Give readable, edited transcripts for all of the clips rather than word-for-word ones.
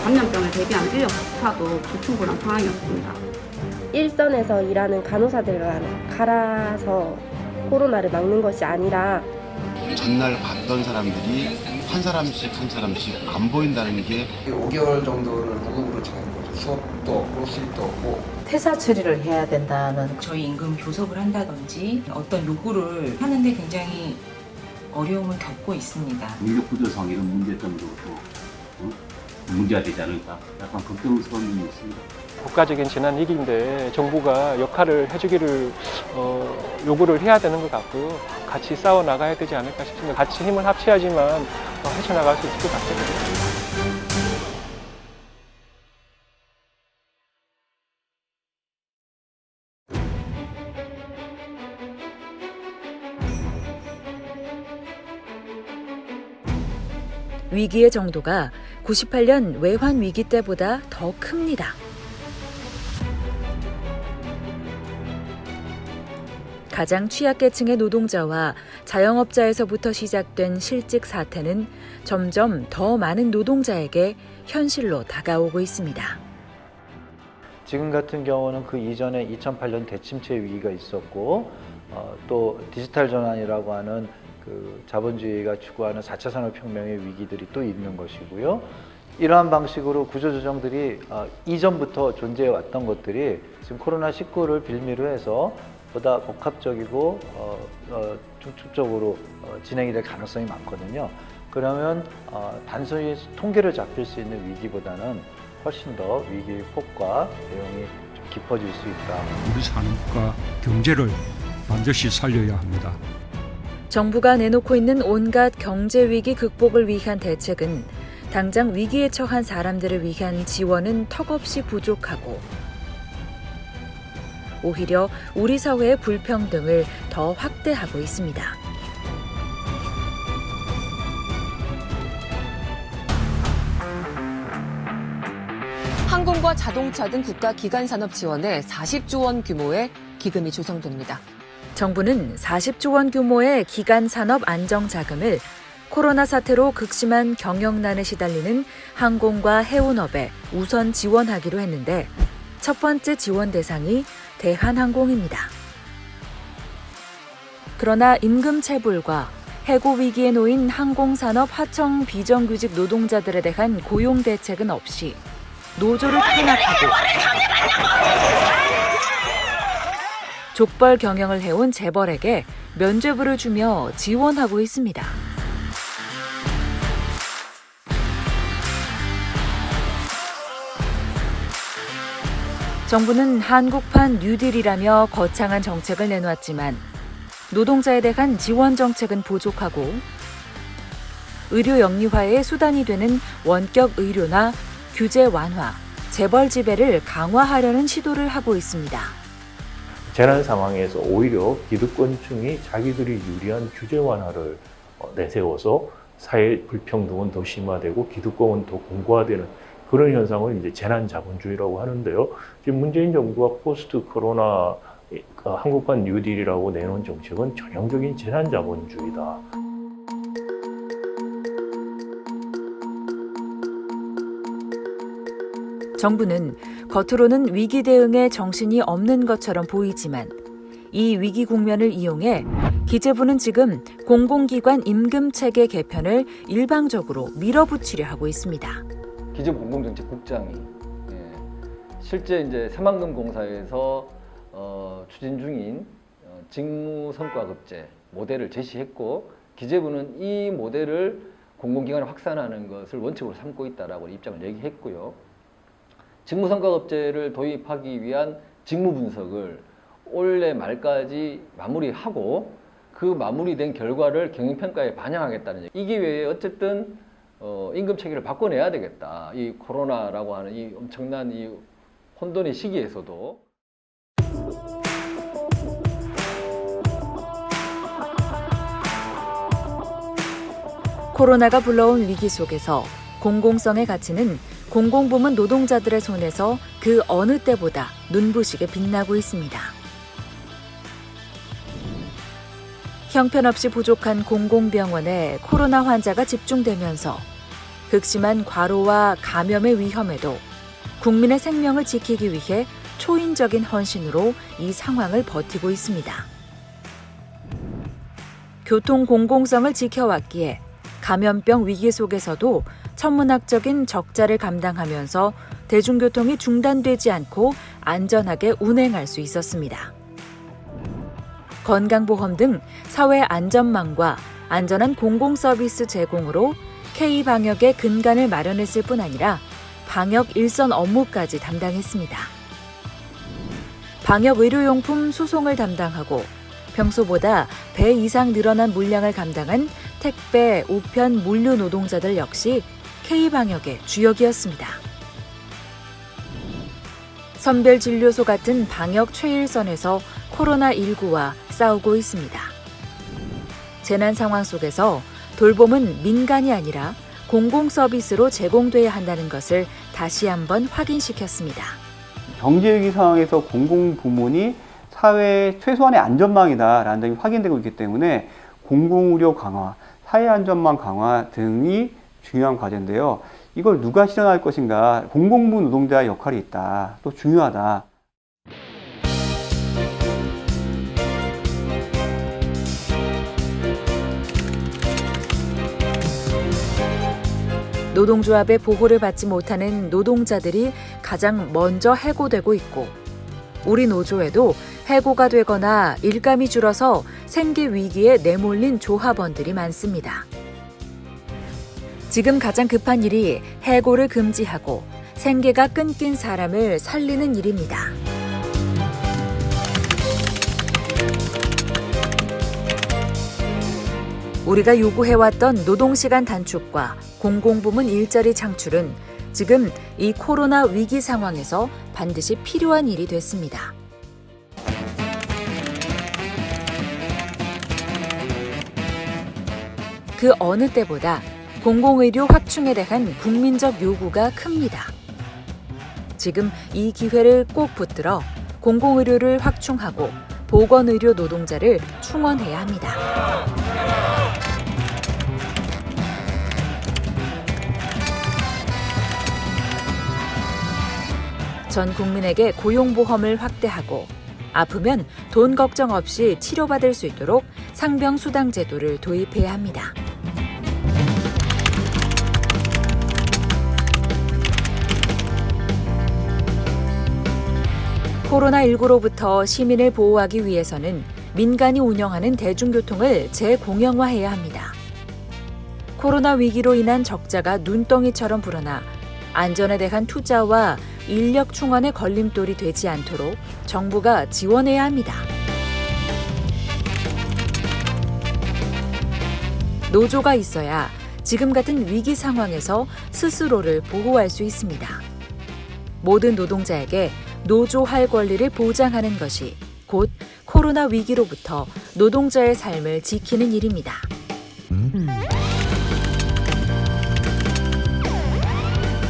감염병을 대비한 인력조차도 불충분한 상황이었습니다. 일선에서 일하는 간호사들만 갈아서 코로나를 막는 것이 아니라 전날 봤던 사람들이 한 사람씩 안 보인다는 게 5개월 정도를 무급으로 지내는 거죠. 수업도 없고 수입도 없고. 퇴사 처리를 해야 된다는 저희 임금 교섭을 한다든지 어떤 요구를 하는데 굉장히 어려움을 겪고 있습니다. 능력 부조성 이런 문제점도 문제가 되지 않을까 약간 걱정스러운 점이 있습니다. 국가적인 재난 위기인데 정부가 역할을 해주기를 요구를 해야 되는 것 같고요. 같이 싸워 나가야 되지 않을까 싶습니다. 같이 힘을 합쳐야지만 헤쳐나갈 수 있을 것 같습니다. 위기의 정도가 98년 외환 위기 때보다 더 큽니다. 가장 취약계층의 노동자와 자영업자에서부터 시작된 실직 사태는 점점 더 많은 노동자에게 현실로 다가오고 있습니다. 지금 같은 경우는 그 이전에 2008년 대침체 위기가 있었고 또 디지털 전환이라고 하는 그 자본주의가 추구하는 4차 산업혁명의 위기들이 또 있는 것이고요. 이러한 방식으로 구조조정들이 이전부터 존재해 왔던 것들이 지금 코로나19를 빌미로 해서 보다 복합적이고 중축적으로 진행이 될 가능성이 많거든요. 그러면 단순히 통계를 잡힐 수 있는 위기보다는 훨씬 더 위기의 폭과 내용이 좀 깊어질 수 있다. 우리 산업과 경제를 반드시 살려야 합니다. 정부가 내놓고 있는 온갖 경제 위기 극복을 위한 대책은 당장 위기에 처한 사람들을 위한 지원은 턱없이 부족하고 오히려 우리 사회의 불평등을 더 확대하고 있습니다. 항공과 자동차 등 국가 기간 산업 지원에 40조 원 규모의 기금이 조성됩니다. 정부는 40조 원 규모의 기간 산업 안정 자금을 코로나 사태로 극심한 경영난에 시달리는 항공과 해운업에 우선 지원하기로 했는데 첫 번째 지원 대상이 대한항공입니다. 그러나 임금 체불과 해고 위기에 놓인 항공산업 하청 비정규직 노동자들에 대한 고용 대책은 없이 노조를 탄압하고 족벌 경영을 해온 재벌에게 면죄부를 주며 지원하고 있습니다. 정부는 한국판 뉴딜이라며 거창한 정책을 내놓았지만 노동자에 대한 지원 정책은 부족하고 의료 영리화의 수단이 되는 원격 의료나 규제 완화, 재벌 지배를 강화하려는 시도를 하고 있습니다. 재난 상황에서 오히려 기득권층이 자기들이 유리한 규제 완화를 내세워서 사회 불평등은 더 심화되고 기득권은 더 공고화되는 그런 현상을 이제 재난 자본주의라고 하는데요. 지금 문재인 정부가 포스트 코로나 한국판 뉴딜이라고 내놓은 정책은 전형적인 재난 자본주의다. 정부는 겉으로는 위기 대응에 정신이 없는 것처럼 보이지만 이 위기 국면을 이용해 기재부는 지금 공공기관 임금체계 개편을 일방적으로 밀어붙이려 하고 있습니다. 기재부 공공정책국장이 실제 이제 새만금공사에서 추진 중인 직무성과급제 모델을 제시했고 기재부는 이 모델을 공공기관에 확산하는 것을 원칙으로 삼고 있다라고 입장을 얘기했고요. 직무성과급제를 도입하기 위한 직무 분석을 올해 말까지 마무리하고 그 마무리된 결과를 경영평가에 반영하겠다는 이 기회에 어쨌든 임금 체계를 바꿔내야 되겠다. 이 코로나라고 하는 이 엄청난 이 혼돈의 시기에서도. 코로나가 불러온 위기 속에서 공공성의 가치는 공공부문 노동자들의 손에서 그 어느 때보다 눈부시게 빛나고 있습니다. 형편없이 부족한 공공병원에 코로나 환자가 집중되면서 극심한 과로와 감염의 위험에도 국민의 생명을 지키기 위해 초인적인 헌신으로 이 상황을 버티고 있습니다. 교통 공공성을 지켜왔기에 감염병 위기 속에서도 천문학적인 적자를 감당하면서 대중교통이 중단되지 않고 안전하게 운행할 수 있었습니다. 건강보험 등 사회 안전망과 안전한 공공서비스 제공으로 K방역의 근간을 마련했을 뿐 아니라 방역 일선 업무까지 담당했습니다. 방역 의료용품 수송을 담당하고 평소보다 배 이상 늘어난 물량을 감당한 택배, 우편, 물류 노동자들 역시 K방역의 주역이었습니다. 선별진료소 같은 방역 최일선에서 코로나19와 싸우고 있습니다. 재난 상황 속에서 돌봄은 민간이 아니라 공공서비스로 제공돼야 한다는 것을 다시 한번 확인시켰습니다. 경제위기 상황에서 공공부문이 사회의 최소한의 안전망이다라는 점이 확인되고 있기 때문에 공공의료 강화, 사회안전망 강화 등이 중요한 과제인데요. 이걸 누가 실현할 것인가, 공공부 노동자의 역할이 있다, 또 중요하다. 노동조합의 보호를 받지 못하는 노동자들이 가장 먼저 해고되고 있고 우리 노조에도 해고가 되거나 일감이 줄어서 생계 위기에 내몰린 조합원들이 많습니다. 지금 가장 급한 일이 해고를 금지하고 생계가 끊긴 사람을 살리는 일입니다. 우리가 요구해왔던 노동시간 단축과 공공부문 일자리 창출은 지금 이 코로나 위기 상황에서 반드시 필요한 일이 됐습니다. 그 어느 때보다 공공의료 확충에 대한 국민적 요구가 큽니다. 지금 이 기회를 꼭 붙들어 공공의료를 확충하고 보건의료 노동자를 충원해야 합니다. 전 국민에게 고용보험을 확대하고 아프면 돈 걱정 없이 치료받을 수 있도록 상병수당 제도를 도입해야 합니다. 코로나19로부터 시민을 보호하기 위해서는 민간이 운영하는 대중교통을 재공영화해야 합니다. 코로나 위기로 인한 적자가 눈덩이처럼 불어나 안전에 대한 투자와 인력 충원의 걸림돌이 되지 않도록 정부가 지원해야 합니다. 노조가 있어야 지금 같은 위기 상황에서 스스로를 보호할 수 있습니다. 모든 노동자에게 노조할 권리를 보장하는 것이 곧 코로나 위기로부터 노동자의 삶을 지키는 일입니다.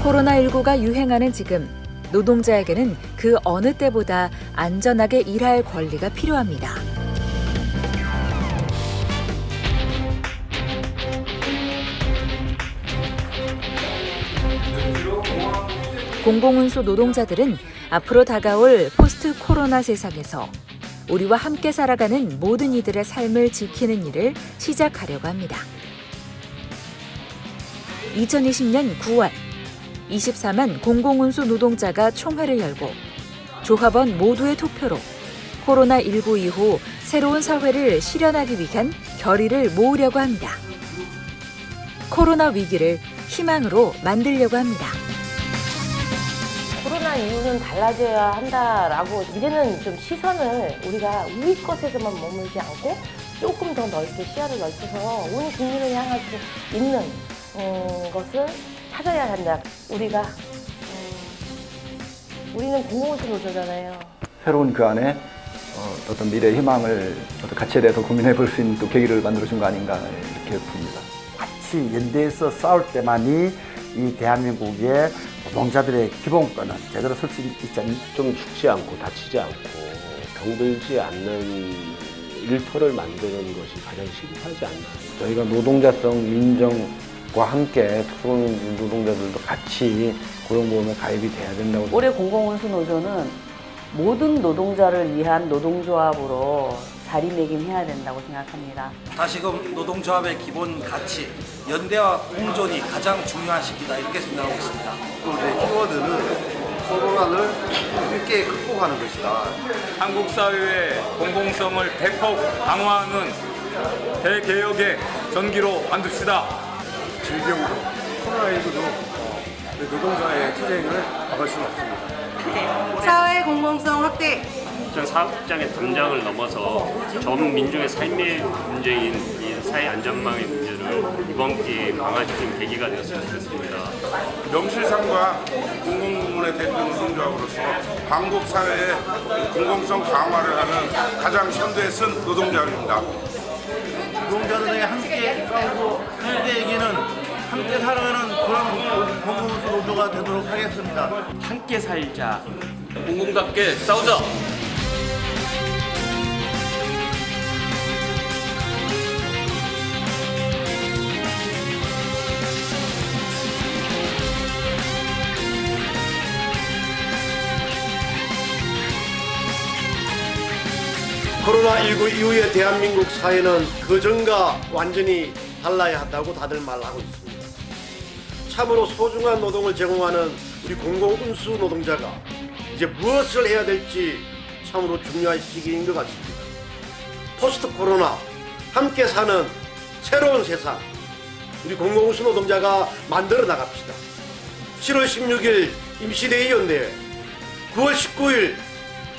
코로나19가 유행하는 지금 노동자에게는 그 어느 때보다 안전하게 일할 권리가 필요합니다. 공공운수 노동자들은 앞으로 다가올 포스트 코로나 세상에서 우리와 함께 살아가는 모든 이들의 삶을 지키는 일을 시작하려고 합니다. 2020년 9월 24만 공공운수 노동자가 총회를 열고 조합원 모두의 투표로 코로나19 이후 새로운 사회를 실현하기 위한 결의를 모으려고 합니다. 코로나 위기를 희망으로 만들려고 합니다. 코로나 이후는 달라져야 한다라고 이제는 좀 시선을 우리가 우리 것에서만 머물지 않고 조금 더 넓게 시야를 넓혀서 온 국민을 향할 수 있는 것을 찾아야 한다. 우리는 공공운수 노조잖아요. 새로운 그 안에 어떤 미래의 희망을 어떤 가치에 대해서 고민해 볼 수 있는 또 계기를 만들어준 거 아닌가 이렇게 봅니다. 같이 연대해서 싸울 때만이 이 대한민국의 노동자들의 기본권은 제대로 설 수 있지 않습니까? 좀 죽지 않고 다치지 않고 병들지 않는 일터를 만드는 것이 가장 시급하지 않나. 저희가 노동자성 인정과 함께 특수고용 노동자들도 같이 고용보험에 가입이 돼야 된다고. 올해 공공운수노조는 모든 노동자를 위한 노동조합으로 자리매김해야 된다고 생각합니다. 다시금 노동조합의 기본 가치, 연대와 공존이 가장 중요한 시기다 이렇게 생각하고 있습니다. 오늘의 키워드는 코로나를 함께 극복하는 것이다. 한국 사회의 공공성을 대폭 강화하는 대개혁의 전기로 만듭시다. 질병으로 코로나19도 노동자의 투쟁을 막을 수는 없습니다. 사회 공공성 확대. 사업장의 담당을 넘어서 전 민족의 삶의 문제인 이 사회 안전망의 문제를 이번 기회에 강화시킨 계기가 되었으면 좋겠습니다. 명실상부한 공공부문의 대표 노동조합으로서 한국 사회의 공공성 강화를 하는 가장 선두에 선 노동조합입니다. 노동자들이 함께 싸우고 함께 이기는 함께 살아가는 그런 공공운수 노조가 되도록 하겠습니다. 함께 살자. 공공답게 싸우자. 코로나19 이후의 대한민국 사회는 그전과 완전히 달라야 한다고 다들 말하고 있습니다. 참으로 소중한 노동을 제공하는 우리 공공운수 노동자가 이제 무엇을 해야 될지 참으로 중요한 시기인 것 같습니다. 포스트 코로나 함께 사는 새로운 세상 우리 공공운수 노동자가 만들어 나갑시다. 7월 16일 임시대의원대회, 9월 19일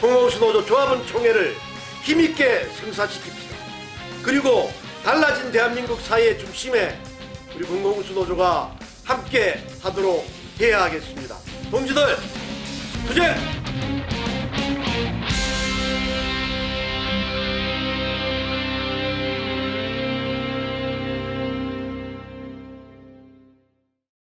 공공운수 노조 조합원 총회를 힘있게 성사시킵시다. 그리고 달라진 대한민국 사회의 중심에 우리 공공운수 노조가 함께 하도록 해야 하겠습니다. 동지들 투쟁!